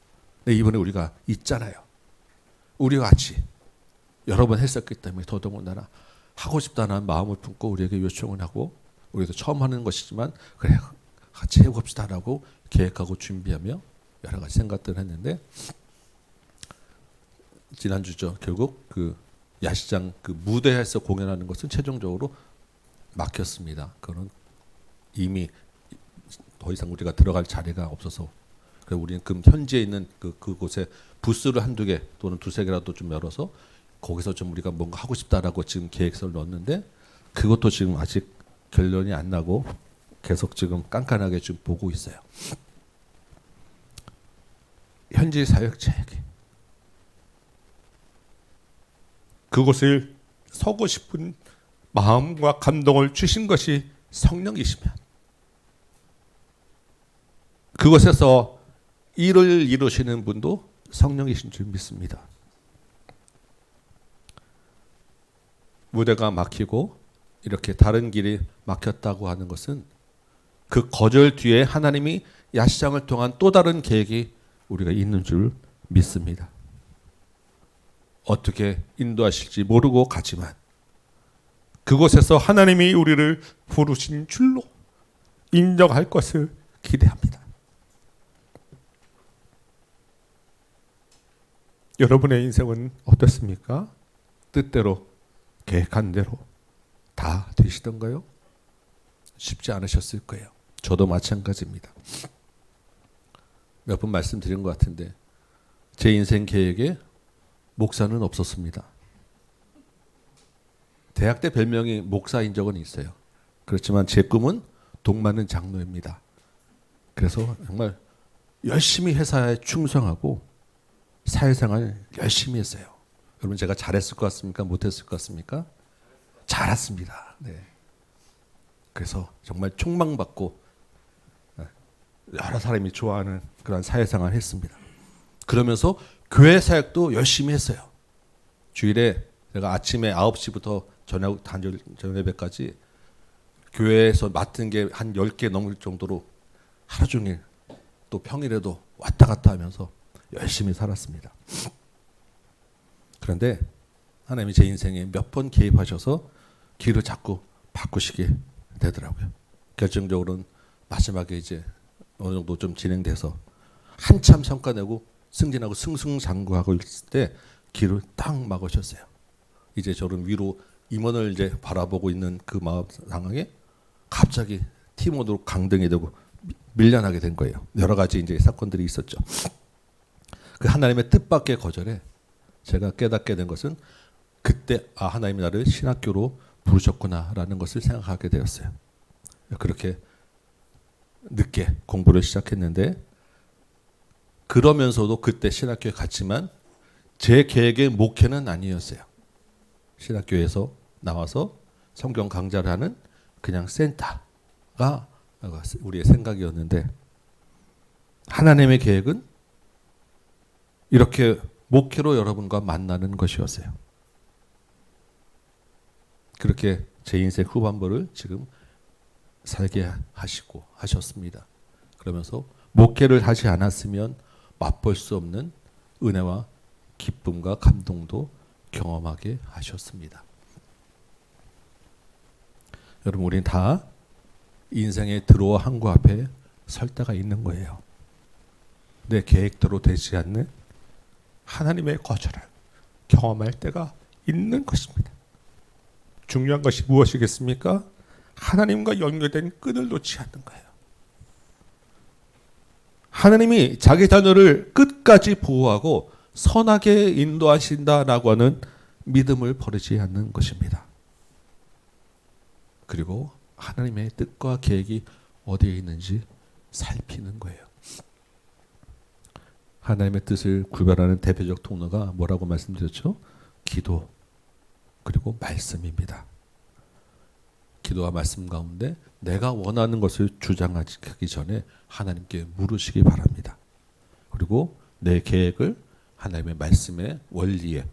근데 이번에 우리가 있잖아요. 우리가 같이 여러 번 했었기 때문에 더더군다나 하고 싶다는 마음을 품고 우리에게 요청을 하고 우리도 처음 하는 것이지만 그래 같이 해봅시다라고 계획하고 준비하며 여러 가지 생각들을 했는데 지난주죠. 결국 그 야시장 그 무대에서 공연하는 것은 최종적으로 막혔습니다. 그거는 이미 더 이상 우리가 들어갈 자리가 없어서 그래서 우리는 그 현지에 있는 그곳에 부스를 한두 개 또는 두세 개라도 좀 열어서 거기서 좀 우리가 뭔가 하고 싶다라고 지금 계획서를 넣었는데 그것도 지금 아직 결론이 안 나고 계속 지금 깐깐하게 지금 보고 있어요. 현지 사역자에게 그곳을 서고 싶은 마음과 감동을 주신 것이 성령이시면 그곳에서 일을 이루시는 분도 성령이신 줄 믿습니다. 무대가 막히고 이렇게 다른 길이 막혔다고 하는 것은 그 거절 뒤에 하나님이 야시장을 통한 또 다른 계획이 우리가 있는 줄 믿습니다. 어떻게 인도하실지 모르고 가지만 그곳에서 하나님이 우리를 부르신 줄로 인정할 것을 기대합니다. 여러분의 인생은 어떻습니까? 뜻대로 계획한 대로 다 되시던가요? 쉽지 않으셨을 거예요. 저도 마찬가지입니다. 몇 번 말씀드린 것 같은데 제 인생 계획에 목사는 없었습니다. 대학 때 별명이 목사인 적은 있어요. 그렇지만 제 꿈은 돈 많은 장로입니다. 그래서 정말 열심히 회사에 충성하고 사회생활 열심히 했어요. 여러분 제가 잘했을 것 같습니까? 못했을 것 같습니까? 잘했습니다. 네. 그래서 정말 촉망받고 여러 사람이 좋아하는 그런 사회생활을 했습니다. 그러면서 교회 사역도 열심히 했어요. 주일에 제가 아침에 9시부터 저녁 예배까지 교회에서 맡은 게 한 10개 넘을 정도로 하루 종일 또 평일에도 왔다 갔다 하면서 열심히 살았습니다. 그런데 하나님이 제 인생에 몇 번 개입하셔서 길을 자꾸 바꾸시게 되더라고요. 결정적으로는 마지막에 이제 어느 정도 좀 진행돼서 한참 성과 내고 승진하고 승승장구하고 있을 때 길을 딱 막으셨어요. 이제 저는 위로 임원을 이제 바라보고 있는 그 마음 상황에 갑자기 팀원으로 강등이 되고 밀려나게 된 거예요. 여러 가지 이제 사건들이 있었죠. 그 하나님의 뜻밖의 거절에 제가 깨닫게 된 것은 그때 하나님이 나를 신학교로 부르셨구나라는 것을 생각하게 되었어요. 그렇게 늦게 공부를 시작했는데 그러면서도 그때 신학교에 갔지만 제 계획의 목회는 아니었어요. 신학교에서 나와서 성경 강좌를 하는 그냥 센터가 우리의 생각이었는데 하나님의 계획은 이렇게 목회로 여러분과 만나는 것이었어요. 그렇게 제 인생 후반부를 지금 살게 하시고 하셨습니다. 그러면서 목회를 하지 않았으면 맛볼 수 없는 은혜와 기쁨과 감동도 경험하게 하셨습니다. 여러분 우리는 다 인생의 들어와 항구 앞에 설 때가 있는 거예요. 내 계획대로 되지 않는 하나님의 거절을 경험할 때가 있는 것입니다. 중요한 것이 무엇이겠습니까? 하나님과 연결된 끈을 놓지 않는 거예요. 하나님이 자기 자녀를 끝까지 보호하고 선하게 인도하신다라고 하는 믿음을 버리지 않는 것입니다. 그리고 하나님의 뜻과 계획이 어디에 있는지 살피는 거예요. 하나님의 뜻을 구별하는 대표적 통로가 뭐라고 말씀드렸죠? 기도 그리고 말씀입니다. 기도와 말씀 가운데 내가 원하는 것을 주장하기 전에 하나님께 물으시기 바랍니다. 그리고 내 계획을 하나님의 말씀의 원리에,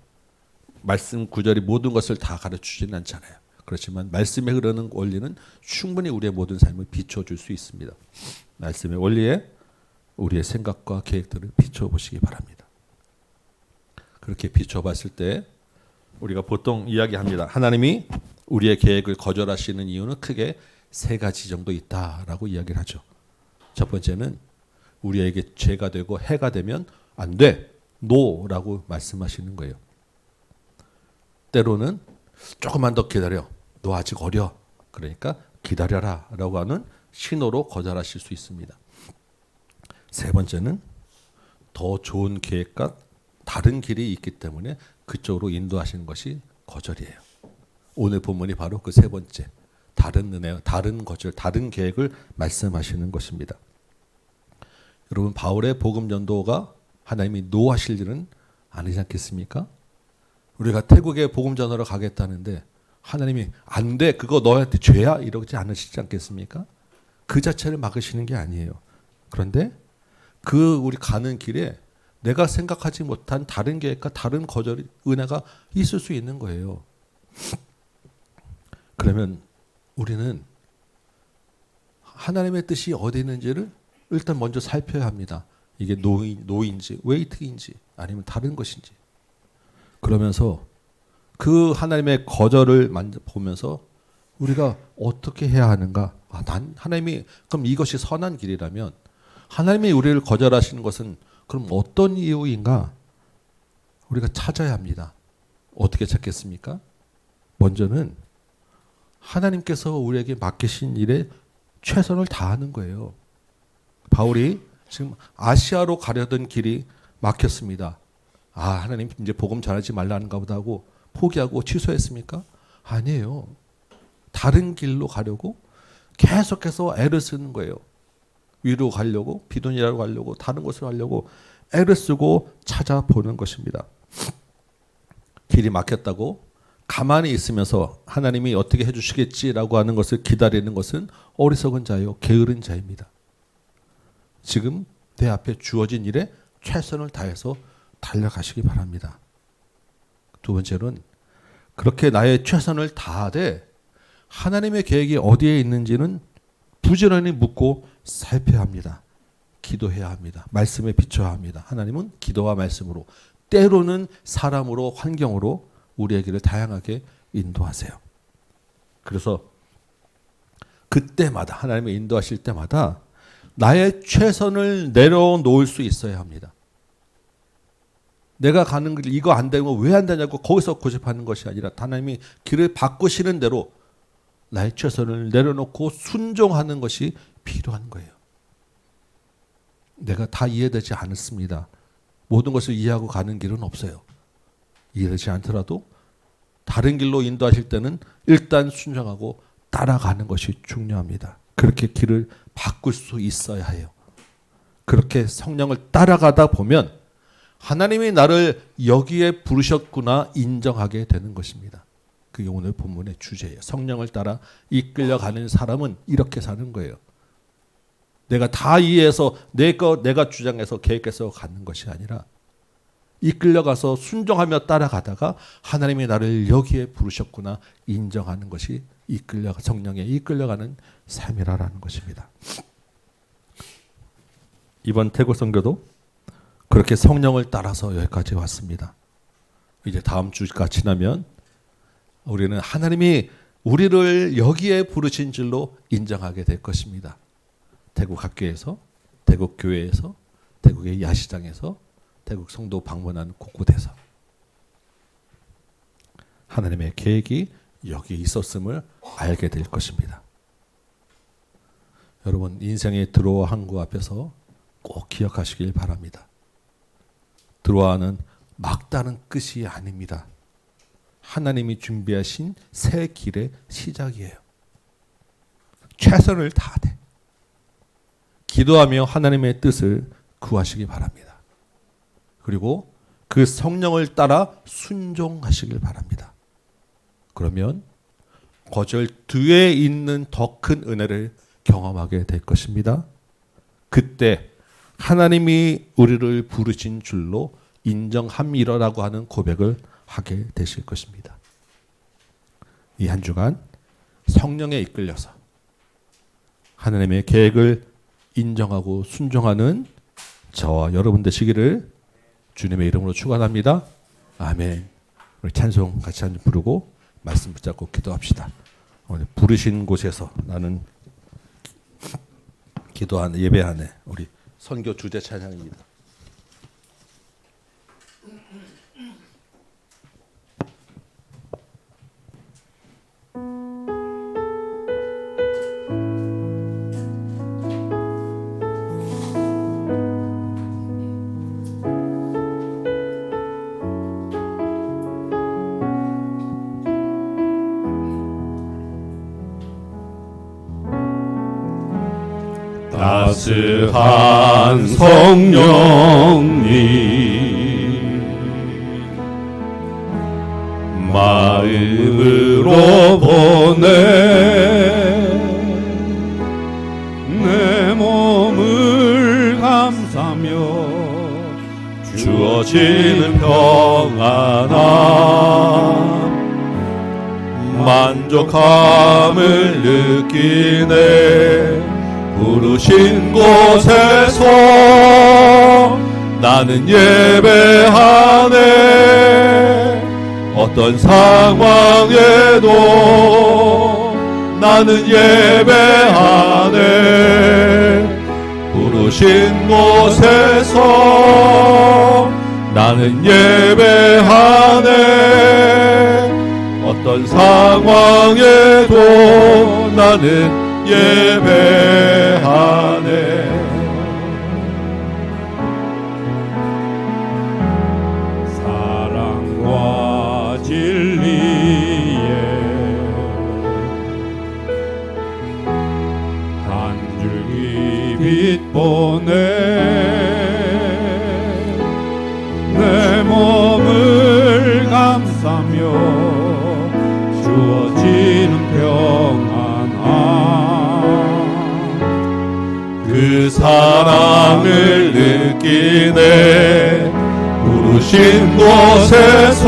말씀 구절이 모든 것을 다 가르치지는 않잖아요. 그렇지만 말씀에 흐르는 원리는 충분히 우리의 모든 삶을 비춰줄 수 있습니다. 말씀의 원리에 우리의 생각과 계획들을 비춰보시기 바랍니다. 그렇게 비춰봤을 때 우리가 보통 이야기합니다. 하나님이 우리의 계획을 거절하시는 이유는 크게 세 가지 정도 있다라고 이야기를 하죠. 첫 번째는 우리에게 죄가 되고 해가 되면 안 돼, 노라고 말씀하시는 거예요. 때로는 조금만 더 기다려, 너 아직 어려, 그러니까 기다려라 라고 하는 신호로 거절하실 수 있습니다. 세 번째는 더 좋은 계획과 다른 길이 있기 때문에 그쪽으로 인도하시는 것이 거절이에요. 오늘 본문이 바로 그 세 번째, 다른 은혜, 다른 거절, 다른 계획을 말씀하시는 것입니다. 여러분, 바울의 복음 전도가 하나님이 노하실 일은 아니지 않겠습니까? 우리가 태국에 복음 전하러 가겠다는데 하나님이 안 돼, 그거 너한테 죄야, 이러지 않으시지 않겠습니까? 그 자체를 막으시는 게 아니에요. 그런데 그 우리 가는 길에 내가 생각하지 못한 다른 계획과 다른 거절, 은혜가 있을 수 있는 거예요. 그러면 우리는 하나님의 뜻이 어디 있는지를 일단 먼저 살펴야 합니다. 이게 노인지 웨이트인지 아니면 다른 것인지. 그러면서 그 하나님의 거절을 보면서 우리가 어떻게 해야 하는가? 난 하나님이 그럼 이것이 선한 길이라면 하나님이 우리를 거절하시는 것은 그럼 어떤 이유인가? 우리가 찾아야 합니다. 어떻게 찾겠습니까? 먼저는 하나님께서 우리에게 맡기신 일에 최선을 다하는 거예요. 바울이 지금 아시아로 가려던 길이 막혔습니다. 하나님 이제 복음 전하지 말라는가 보다 하고 포기하고 취소했습니까? 아니에요. 다른 길로 가려고 계속해서 애를 쓰는 거예요. 위로 가려고, 비두니아로 가려고, 다른 곳으로 가려고 애를 쓰고 찾아보는 것입니다. 길이 막혔다고 가만히 있으면서 하나님이 어떻게 해주시겠지라고 하는 것을 기다리는 것은 어리석은 자요, 게으른 자입니다. 지금 내 앞에 주어진 일에 최선을 다해서 달려가시기 바랍니다. 두 번째로는 그렇게 나의 최선을 다하되 하나님의 계획이 어디에 있는지는 부지런히 묻고 살펴야 합니다. 기도해야 합니다. 말씀에 비춰야 합니다. 하나님은 기도와 말씀으로, 때로는 사람으로, 환경으로 우리의 길을 다양하게 인도하세요. 그래서 그때마다 하나님의 인도하실 때마다 나의 최선을 내려놓을 수 있어야 합니다. 내가 가는 길 이거 안 되면 왜 안 되냐고 거기서 고집하는 것이 아니라 하나님이 길을 바꾸시는 대로 나의 최선을 내려놓고 순종하는 것이 필요한 거예요. 내가 다 이해되지 않습니다. 모든 것을 이해하고 가는 길은 없어요. 이해되지 않더라도 다른 길로 인도하실 때는 일단 순종하고 따라가는 것이 중요합니다. 그렇게 길을 바꿀 수 있어야 해요. 그렇게 성령을 따라가다 보면 하나님이 나를 여기에 부르셨구나 인정하게 되는 것입니다. 그게 오늘 본문의 주제예요. 성령을 따라 이끌려가는 사람은 이렇게 사는 거예요. 내가 다 이해해서 내가 주장해서 계획해서 가는 것이 아니라 이끌려가서 순종하며 따라가다가 하나님이 나를 여기에 부르셨구나 인정하는 것이 성령에 이끌려가는 삶이라는 것입니다. 이번 태국 선교도 그렇게 성령을 따라서 여기까지 왔습니다. 이제 다음 주가 지나면 우리는 하나님이 우리를 여기에 부르신 줄로 인정하게 될 것입니다. 태국 학교에서, 태국 교회에서, 태국의 야시장에서, 태국 성도 방문하는 곳곳에서 하나님의 계획이 여기 있었음을 알게 될 것입니다. 여러분, 인생의 들어와 항구 앞에서 꼭 기억하시길 바랍니다. 들어와는 막다른 끝이 아닙니다. 하나님이 준비하신 새 길의 시작이에요. 최선을 다하되 기도하며 하나님의 뜻을 구하시기 바랍니다. 그리고 그 성령을 따라 순종하시길 바랍니다. 그러면 거절 뒤에 있는 더 큰 은혜를 경험하게 될 것입니다. 그때 하나님이 우리를 부르신 줄로 인정함이라고 하는 고백을 하게 되실 것입니다. 이 한 주간 성령에 이끌려서 하나님의 계획을 인정하고 순종하는 저와 여러분 되시기를 주님의 이름으로 축원합니다. 아멘. 우리 찬송 같이 한 번 부르고 말씀 붙잡고 기도합시다. 오늘 부르신 곳에서 나는 기도하는 예배하네. 우리 선교 주제 찬양입니다. 따스한 성령님 마음으로 보내 내 몸을 감싸며 주어지는 평안함 만족함을 느끼네 부르신 곳에서 나는 예배하네 어떤 상황에도 나는 예배하네 부르신 곳에서 나는 예배하네 어떤 상황에도 나는 예배하네 사랑과 진리에 한 줄기 빛 보내 내 몸을 감싸며 주어지는 평안함 그 사랑을 느끼네 부르신 곳에서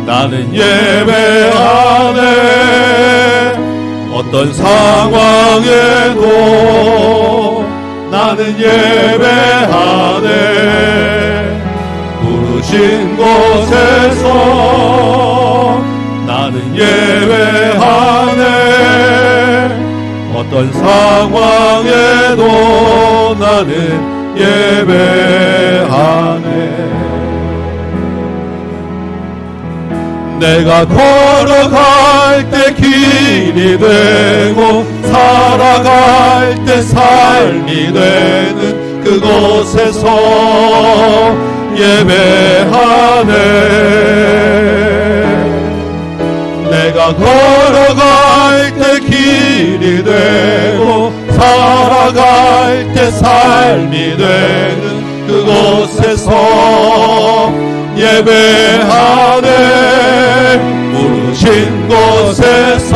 나는 예배하네 어떤 상황에도 나는 예배하네 부르신 곳에서 나는 예배하네 어떤 상황에도 나는 예배하네 내가 걸어갈 때 길이 되고 살아갈 때 삶이 되는 그곳에서 예배하네 내가 걸어갈 때 길이 되고 살아갈 때 삶이 되는 그곳에서 예배하네 부르신 곳에서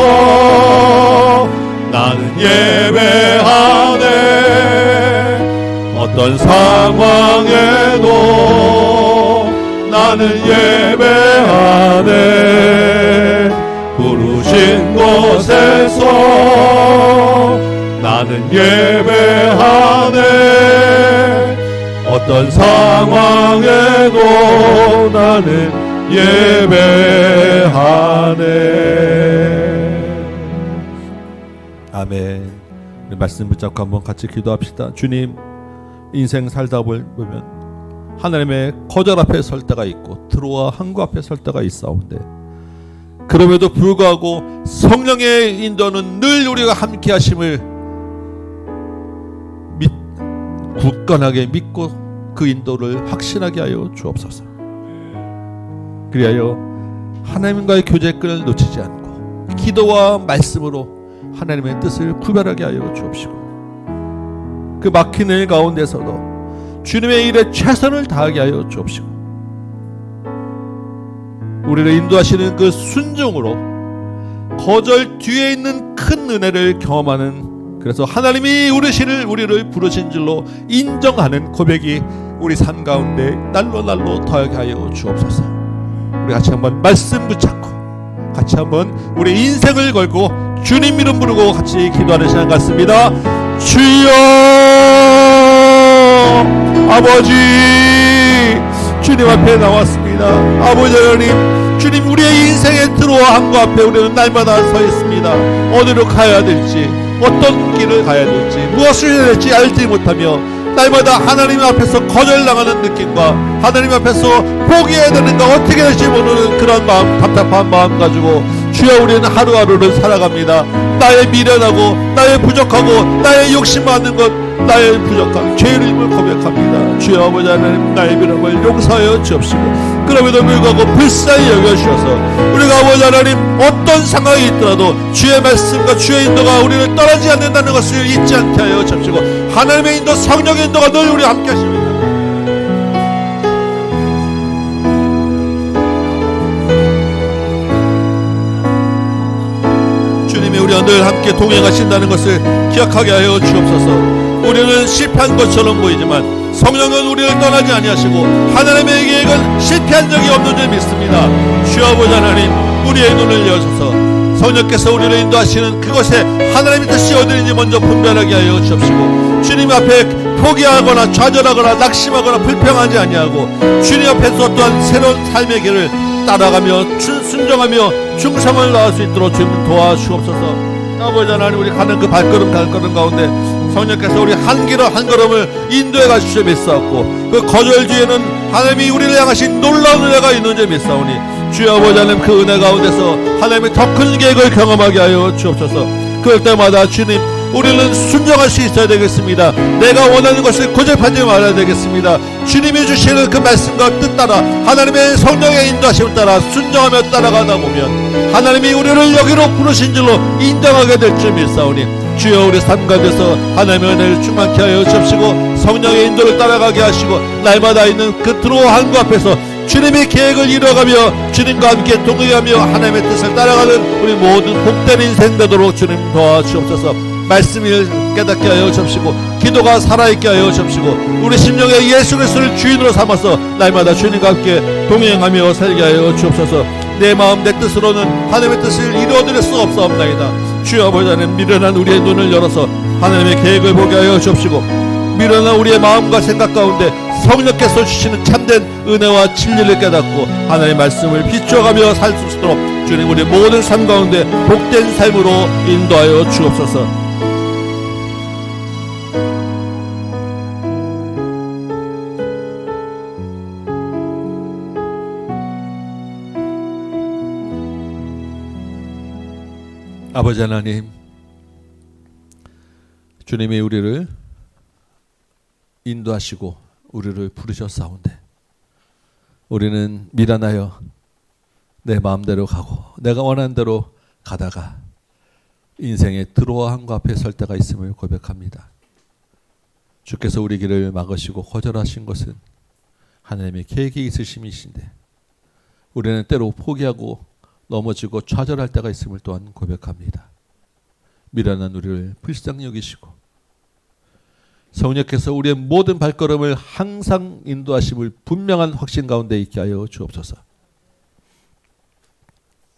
나는 예배하네 어떤 상황에도 나는 예배하네 부르신 곳에서 나는 예배하네 어떤 상황에도 나는 예배하네 아멘. 우리 말씀 붙잡고 한번 같이 기도합시다. 주님 인생 살다 보면 하나님의 거절 앞에 설 때가 있고 트로와 항구 앞에 설 때가 있사온데 그럼에도 불구하고 성령의 인도는 늘 우리가 함께 하심을 굳건하게 믿고 그 인도를 확신하게 하여 주옵소서. 그리하여 하나님과의 교제끈을 놓치지 않고 기도와 말씀으로 하나님의 뜻을 구별하게 하여 주옵시고 그 막힌 일 가운데서도 주님의 일에 최선을 다하게 하여 주옵시고 우리를 인도하시는 그 순종으로 거절 뒤에 있는 큰 은혜를 경험하는, 그래서 하나님이 우리를 부르신 줄로 인정하는 고백이 우리 삶 가운데 날로 더하게 하여 주옵소서. 우리 같이 한번 말씀 붙잡고 같이 한번 우리 인생을 걸고 주님 이름 부르고 같이 기도하는 시간 같습니다. 주여 아버지, 주님 앞에 나왔습니다. 아버지 하나님, 주님 우리의 인생에 들어와 한거 앞에 우리는 날마다 서 있습니다. 어디로 가야 될지, 어떤 길을 가야 될지, 무엇을 해야 될지 알지 못하며 날마다 하나님 앞에서 거절당하는 느낌과 하나님 앞에서 포기해야 되는가 어떻게 될지 모르는 그런 마음, 답답한 마음 가지고 주여 우리는 하루하루를 살아갑니다. 나의 미련하고 나의 부족하고 나의 욕심 많은 것, 나의 부족함, 죄를 고백합니다. 주여 아버지 하나님, 나의 미련을 용서하여 주옵시고 그럼에도 불구하고 불쌍히 여겨주셔서 우리가 아버지 하나님 어떤 상황이 있더라도 주의 말씀과 주의 인도가 우리를 떠나지 않는다는 것을 잊지 않게 하여 주옵시고 하나님의 인도, 성령의 인도가 늘 우리와 함께 하십니다. 주님이 우리와 늘 함께 동행하신다는 것을 기억하게 하여 주옵소서. 우리는 실패한 것처럼 보이지만 성령은 우리를 떠나지 아니하시고 하나님의 계획은 실패한 적이 없는 줄 믿습니다. 주여 아버지 하나님, 우리의 눈을 여셔서 성령께서 우리를 인도하시는 그것에 하나님의 뜻이 어디인지 먼저 분별하게 하여 주옵시고 주님 앞에 포기하거나 좌절하거나 낙심하거나 불평하지 아니하고 주님 앞에서 또한 새로운 삶의 길을 따라가며 순종하며 충성을 나올 수 있도록 주님 도와주옵소서. 아버지 하나님, 우리 가는 그 발걸음 가운데 성령께서 우리 한 길을 한 걸음을 인도해 가시려 믿사옵고 그 거절 뒤에는 하나님이 우리를 향하신 놀라운 은혜가 있는 줄 믿사오니 주여 아버지 하나님, 그 은혜 가운데서 하나님의 더 큰 계획을 경험하게 하여 주옵소서. 그럴 때마다 주님, 우리는 순종할 수 있어야 되겠습니다. 내가 원하는 것을 고집하지 말아야 되겠습니다. 주님이 주시는 그 말씀과 뜻 따라 하나님의 성령의 인도하심을 따라 순종하며 따라가다 보면 하나님이 우리를 여기로 부르신 줄로 인정하게 될 줄 믿사오니 주여 우리 삶 가운데서 하나님의 은혜를 충만케 하여 주옵시고 성령의 인도를 따라가게 하시고 날마다 있는 그 들어한 것 앞에서 주님의 계획을 이뤄가며 주님과 함께 동행하며 하나님의 뜻을 따라가는 우리 모든 복된 인생 되도록 주님 도와주옵소서. 말씀을 깨닫게 하여 주옵시고 기도가 살아있게 하여 주옵시고 우리 심령에 예수 그리스도를 주인으로 삼아서 날마다 주님과 함께 동행하며 살게 하여 주옵소서. 내 마음 내 뜻으로는 하나님의 뜻을 이루어드릴 수 없사옵나이다. 주여 아버지 하나님, 미련한 우리의 눈을 열어서 하나님의 계획을 보게 하여 주옵시고 미련한 우리의 마음과 생각 가운데 성령께서 주시는 참된 은혜와 진리를 깨닫고 하나님의 말씀을 비추어가며 살 수 있도록 주님 우리 모든 삶 가운데 복된 삶으로 인도하여 주옵소서. 아버지 하나님, 주님이 우리를 인도하시고 우리를 부르셨사온데 우리는 미련하여 내 마음대로 가고 내가 원하는 대로 가다가 인생의 들어함과 앞에 설 때가 있음을 고백합니다. 주께서 우리 길을 막으시고 거절하신 것은 하나님의 계획이 있으심이신데 우리는 때로 포기하고 넘어지고 좌절할 때가 있음을 또한 고백합니다. 미련한 우리를 불쌍히 여기시고 성령께서 우리의 모든 발걸음을 항상 인도하심을 분명한 확신 가운데 있게 하여 주옵소서.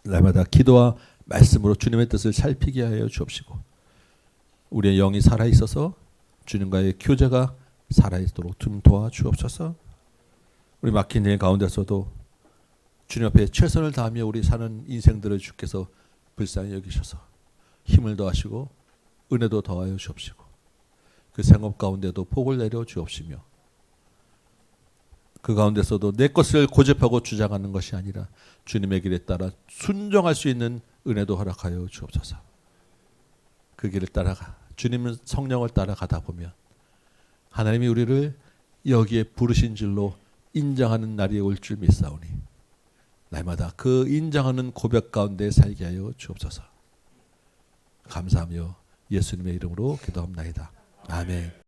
날마다 기도와 말씀으로 주님의 뜻을 살피게 하여 주옵시고 우리의 영이 살아있어서 주님과의 교제가 살아있도록 좀 도와주옵소서. 우리 막힌 일 가운데서도 주님 앞에 최선을 다하며 우리 사는 인생들을 주께서 불쌍히 여기셔서 힘을 더하시고 은혜도 더하여 주옵시고 그 생업 가운데도 복을 내려 주옵시며 그 가운데서도 내 것을 고집하고 주장하는 것이 아니라 주님의 길에 따라 순종할 수 있는 은혜도 허락하여 주옵소서. 그 길을 따라가 주님은 성령을 따라가다 보면 하나님이 우리를 여기에 부르신 줄로 인정하는 날이 올 줄 믿사오니 날마다 그 인정하는 고백 가운데 살게 하여 주옵소서. 감사하며 예수님의 이름으로 기도합나이다. 아멘.